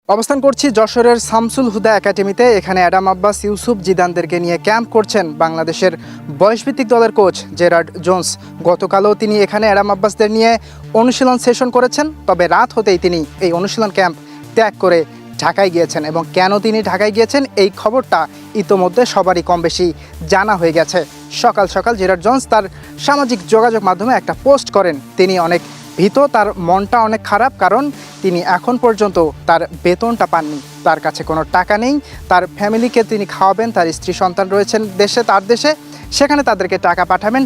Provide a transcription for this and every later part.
অবস্থান করছি যশোরের শামসুল হুদা একাডেমিতে। এখানে অ্যাডাম আব্বাস, ইউসুফ, জিদানদেরকে নিয়ে ক্যাম্প করছেন বাংলাদেশের বয়সভিত্তিক দলের কোচ জেরার্ড জোন্স। গতকালও তিনি এখানে অ্যাডাম আব্বাসদের নিয়ে অনুশীলন সেশন করেছেন, তবে রাত হতেই তিনি এই অনুশীলন ক্যাম্প ত্যাগ করে ঢাকায় গিয়েছেন। এবং কেন তিনি ঢাকায় গিয়েছেন এই খবরটা ইতোমধ্যে সবারই কম বেশি জানা হয়ে গেছে। সকাল সকাল জেরার্ড জোন্স তার সামাজিক যোগাযোগ মাধ্যমে একটা পোস্ট করেন। তিনি অনেক ভীত, তার মনটা অনেক খারাপ, কারণ তিনি এখন পর্যন্ত তার বেতনটা পাননি। তার কাছে কোনো টাকা নেই, তার ফ্যামিলিকে তিনি খাওয়াবেন, তার স্ত্রী সন্তান রয়েছেন তার দেশে, সেখানে তাদেরকে টাকা পাঠাবেন,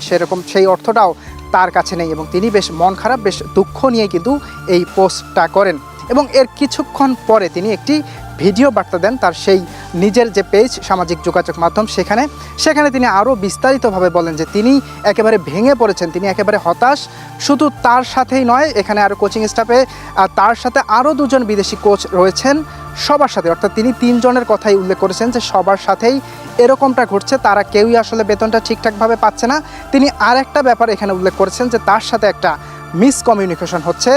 সেই অর্থটাও তার কাছে নেই। এবং তিনি বেশ মন খারাপ, বেশ দুঃখ নিয়ে কিন্তু এই পোস্টটা করেন। এবং এর কিছুক্ষণ পরে তিনি একটি ভিডিও বার্তা দেন তার সেই নিজের যে পেজ, সামাজিক যোগাযোগ মাধ্যম, সেখানে তিনি আরও বিস্তারিতভাবে বলেন যে তিনি একেবারে ভেঙে পড়েছেন, তিনি একেবারে হতাশ। শুধু তার সাথেই নয়, এখানে আরও কোচিং স্টাফে তার সাথে আরও দুজন বিদেশি কোচ রয়েছেন, সবার সাথে, অর্থাৎ তিনি 3 জনের কথাই উল্লেখ করেছেন যে সবার সাথেই এরকমটা ঘটছে, তারা কেউই আসলে বেতনটা ঠিকঠাকভাবে পাচ্ছে না। তিনি আর একটা ব্যাপার এখানে উল্লেখ করেছেন যে তার সাথে একটা মিসকমিউনিকেশন হচ্ছে,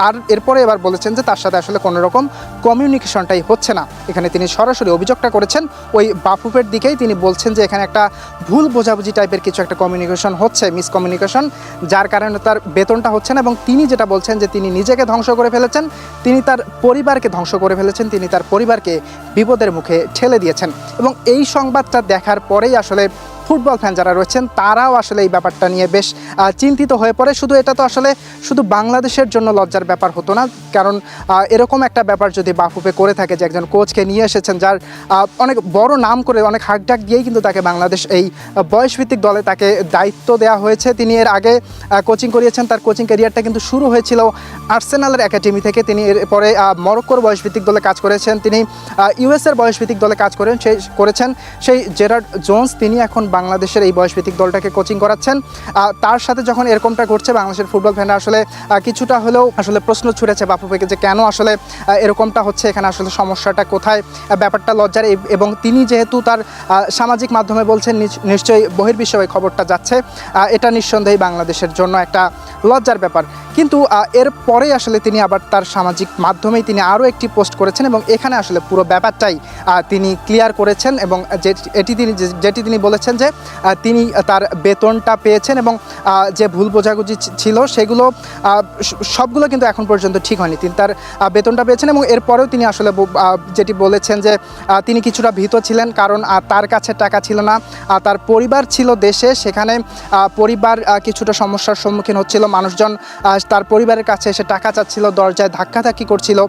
আর এরপরে এবার বলেছেন যে তার সাথে আসলে কোনো রকম কমিউনিকেশনটাই হচ্ছে না। এখানে তিনি সরাসরি অভিযোগটা করেছেন ওই বাফুফের দিকেই। তিনি বলছেন যে এখানে একটা ভুল বোঝাবুঝি টাইপের কিছু একটা কমিউনিকেশন হচ্ছে, মিসকমিউনিকেশন, যার কারণে তার বেতনটা হচ্ছে না। এবং তিনি যেটা বলছেন যে তিনি নিজেকে ধ্বংস করে ফেলেছেন, তিনি তার পরিবারকে ধ্বংস করে ফেলেছেন, তিনি তার পরিবারকে বিপদের মুখে ঠেলে দিয়েছেন। এবং এই সংবাদটা দেখার পরেই আসলে ফুটবল ফ্যান যারা রয়েছেন তারাও আসলে এই ব্যাপারটা নিয়ে বেশ চিন্তিত হয়ে পড়ে। এটা তো আসলে শুধু বাংলাদেশের জন্য লজ্জার ব্যাপার হতো না, কারণ এরকম একটা ব্যাপার যদি বাফুফে করে থাকে যে একজন কোচকে নিয়ে এসেছেন যার অনেক বড় নাম করে, অনেক হাকডাক দিয়েই কিন্তু তাকে বাংলাদেশ এই বয়সভিত্তিক দলে তাকে দায়িত্ব দেওয়া হয়েছে। তিনি এর আগে কোচিং করিয়েছেন, তার কোচিং ক্যারিয়ারটা কিন্তু শুরু হয়েছিল আর্সেনালের একাডেমি থেকে। তিনি এরপরে মরক্কোর বয়সভিত্তিক দলে কাজ করেছেন, তিনি ইউএসের বয়সভিত্তিক দলে কাজ করেছেন। সেই জেরার্ড জোন্স তিনি এখন বাংলাদেশের এই বয়সভিত্তিক দলটাকে কোচিং করাচ্ছেন। তার সাথে যখন এরকমটা ঘটছে, বাংলাদেশের ফুটবল ফ্যানরা আসলে কিছুটা হলেও আসলে প্রশ্ন ছুড়েছে বাফুফেকে যে কেন আসলে এরকমটা হচ্ছে, এখানে আসলে সমস্যাটা কোথায়, ব্যাপারটা লজ্জার। এবং তিনি যেহেতু তার সামাজিক মাধ্যমে বলছেন নিশ্চয়ই বহির্বিশ্বে ওই খবরটা যাচ্ছে, এটা নিঃসন্দেহে বাংলাদেশের জন্য একটা লজ্জার ব্যাপার। কিন্তু এর পরে আসলে তিনি আবার তার সামাজিক মাধ্যমেই তিনি আরও একটি পোস্ট করেছেন এবং এখানে আসলে পুরো ব্যাপারটাই তিনি ক্লিয়ার করেছেন। এবং যেটি তিনি বলেছেন যে তিনি তার বেতনটা পেয়েছেন এবং যে ভুল বোঝাবুঝি ছিল সেগুলো সবগুলো কিন্তু এখন পর্যন্ত ঠিক হয়নি। তিনি তার বেতনটা পেয়েছেন এবং এরপরেও তিনি আসলে যেটি বলেছেন যে তিনি কিছুটা ভীত ছিলেন, কারণ তার কাছে টাকা ছিল না, তার পরিবার ছিল দেশে, সেখানে পরিবার কিছুটা সমস্যার সম্মুখীন হচ্ছিল, মানুষজন তার পরিবারের কাছে এসে টাকা চাচ্ছিল, দরজায় ধাক্কাধাক্কি করছিল,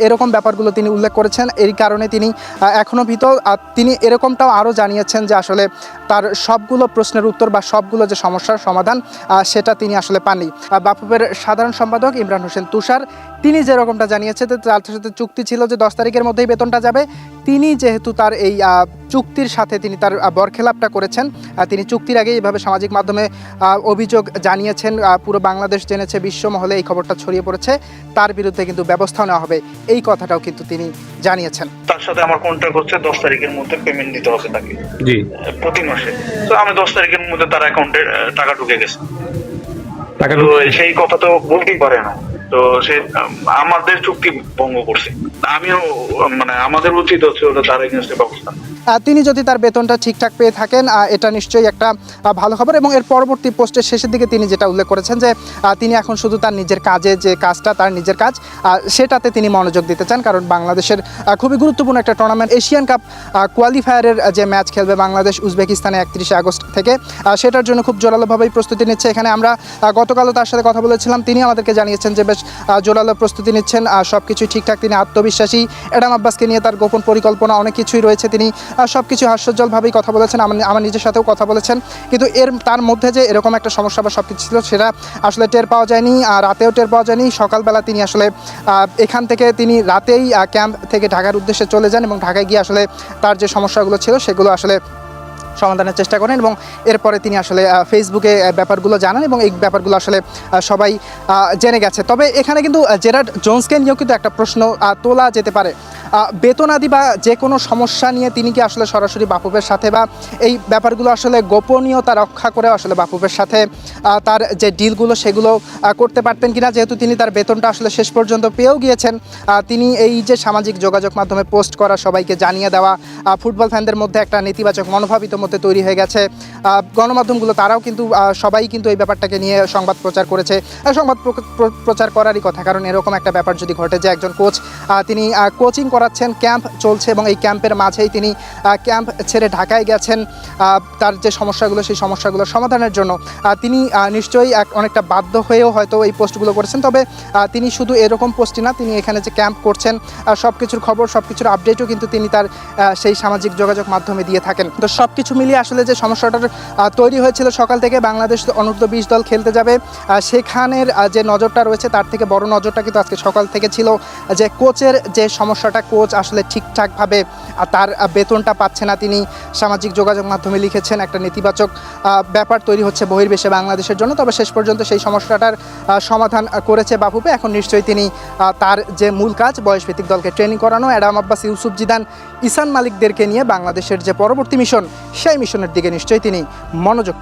এরকম ব্যাপারগুলো তিনি উল্লেখ করেছেন। এই কারণে তিনি এখনও ভীত। তিনি এরকমটাও আরও জানিয়েছেন যে আসলে তার সবগুলো প্রশ্নের উত্তর বা সবগুলো যে সমস্যার সমাধান সেটা তিনি আসলে পাননি। বাফুফের সাধারণ সম্পাদক ইমরান হোসেন তুষার তিনি যেরকমটা জানিয়েছে যে তার সাথে চুক্তি ছিল যে 10 তারিখের মধ্যেই বেতনটা যাবে। তিনি যেহেতু তার এই চুক্তির সাথে তিনি তার বরখেলাপটা করেছেন, তিনি চুক্তির আগেই এভাবে সামাজিক মাধ্যমে অভিযোগ জানিয়েছেন, পুরো বাংলাদেশ জেনেছে, বিশ্বমহলে এই খবরটা ছড়িয়ে পড়েছে, তার বিরুদ্ধে কিন্তু ব্যবস্থা নেওয়া হবে, এই কথাটাও কিন্তু তিনি জানিয়েছেন। তার সাথে আমার কন্ট্রাক্ট হচ্ছে 10 তারিখের মধ্যে পেমেন্ট দিতে হবে তাকে, জি, প্রতি মাসে। তো আমি 10 তারিখের মধ্যে তার অ্যাকাউন্টে টাকা ঢুকে গেছে, তো সেই কথা তো বলতেই পারে না। তো সে আমাদের চুক্তি ভঙ্গ করছে, আমিও আমাদের উচিত হচ্ছে ওটা তার এগেইনস্টে ব্যবস্থা। তিনি যদি তার বেতনটা ঠিকঠাক পেয়ে থাকেন এটা নিশ্চয়ই একটা ভালো খবর। এবং এর পরবর্তী পোস্টের শেষের দিকে তিনি যেটা উল্লেখ করেছেন যে তিনি এখন শুধু তার নিজের কাজে, যে কাজটা তার নিজের কাজ, সেটাতে তিনি মনোযোগ দিতে চান, কারণ বাংলাদেশের খুবই গুরুত্বপূর্ণ একটা টুর্নামেন্ট, এশিয়ান কাপ কোয়ালিফায়ারের যে ম্যাচ খেলবে বাংলাদেশ উজবেকিস্তানে 31 আগস্ট থেকে, সেটার জন্য খুব জোরালোভাবেই প্রস্তুতি নিচ্ছে। এখানে আমরা গতকালও তার সাথে কথা বলেছিলাম, তিনি আমাদেরকে জানিয়েছেন যে বেশ জোরালো প্রস্তুতি নিচ্ছেন, সব কিছুই ঠিকঠাক, তিনি আত্মবিশ্বাসী। অ্যাডাম আব্বাসকে নিয়ে তার গোপন পরিকল্পনা অনেক কিছুই রয়েছে, তিনি সব কিছু হাস্যোজ্জ্বলভাবেই কথা বলেছেন, আমার নিজের সাথেও কথা বলেছেন। কিন্তু তার মধ্যে যে এরকম একটা সমস্যা বা সব কিছু ছিল সেটা আসলে টের পাওয়া যায়নি, রাতেও টের পাওয়া যায়নি। সকালবেলা তিনি আসলে এখান থেকে তিনি রাতেই ক্যাম্প থেকে ঢাকার উদ্দেশ্যে চলে যান এবং ঢাকায় গিয়ে আসলে তার যে সমস্যাগুলো ছিল সেগুলো আসলে সমাধানের চেষ্টা করেন এবং এরপরে তিনি আসলে ফেসবুকে ব্যাপারগুলো জানান এবং এই ব্যাপারগুলো আসলে সবাই জেনে গেছে। তবে এখানে কিন্তু জেরার্ড জোন্সকে নিয়েও কিন্তু একটা প্রশ্ন তোলা যেতে পারে। বেতনাদি বা যে কোনো সমস্যা নিয়ে তিনি কি আসলে সরাসরি বাফুফের সাথে বা এই ব্যাপারগুলো আসলে গোপনীয়তা রক্ষা করে আসলে বাফুফের সাথে তার যে ডিলগুলো সেগুলো করতে পারতেন কিনা, যেহেতু তিনি তার বেতনটা আসলে শেষ পর্যন্ত পেয়েও গিয়েছেন। তিনি এই যে সামাজিক যোগাযোগ মাধ্যমে পোস্ট করা, সবাইকে জানিয়ে দেওয়া, ফুটবল ফ্যানদের মধ্যে একটা নেতিবাচক মনোভাব ইতোমধ্যে তৈরি হয়ে গেছে। গণমাধ্যমগুলো তারাও কিন্তু সবাই কিন্তু এই ব্যাপারটাকে নিয়ে সংবাদ প্রচার করেছে। সংবাদ প্রচার করারই কথা, কারণ এরকম একটা ব্যাপার যদি ঘটে যে একজন কোচ তিনি কোচিং করাচ্ছেন, ক্যাম্প চলছে এবং এই ক্যাম্পের মাঝেই তিনি ক্যাম্প ছেড়ে ঢাকায় গেছেন তার যে সমস্যাগুলো সেই সমস্যাগুলো সমাধানের জন্য, তিনি নিশ্চয়ই অনেকটা বাধ্য হয়েও হয়তো এই পোস্টগুলো করেছেন। তবে তিনি শুধু এরকম পোস্টই না, তিনি এখানে যে ক্যাম্প করছেন সব কিছুর খবর, সব কিছুর আপডেটও কিন্তু তিনি তার সেই সামাজিক যোগাযোগ মাধ্যমে দিয়ে থাকেন। তো সব কিছু মিলিয়ে আসলে যে সমস্যাটার তৈরি হয়েছিল সকাল থেকে বাংলাদেশ অনূর্ধ্ব 20 দল খেলতে যাবে সেখানের যে নজরটা রয়েছে তার থেকে বড় নজরটা কিন্তু আজকে সকাল থেকে ছিল যে কোচের যে সমস্যাটা, কোচ আসলে ঠিকঠাকভাবে তার বেতনটা পাচ্ছে না। তিনি সামাজিক যোগাযোগ মাধ্যমে লিখেছেন একটা নেতিবাচক ব্যাপার তৈরি হচ্ছে বহির্বিশ্বে বাংলাদেশের জন্য। তবে শেষ পর্যন্ত সেই সমস্যাটার সমাধান করেছে বাফুফে। এখন নিশ্চয়ই তিনি তার যে মূল কাজ বয়সভিত্তিক দলকে ট্রেনিং করানো, অ্যাডাম আব্বাস, ইউসুফ জিদান, ইসান মালিকদেরকে নিয়ে বাংলাদেশের যে পরবর্তী মিশন সেই মিশনের দিকে নিশ্চয়ই তিনি মনোযোগ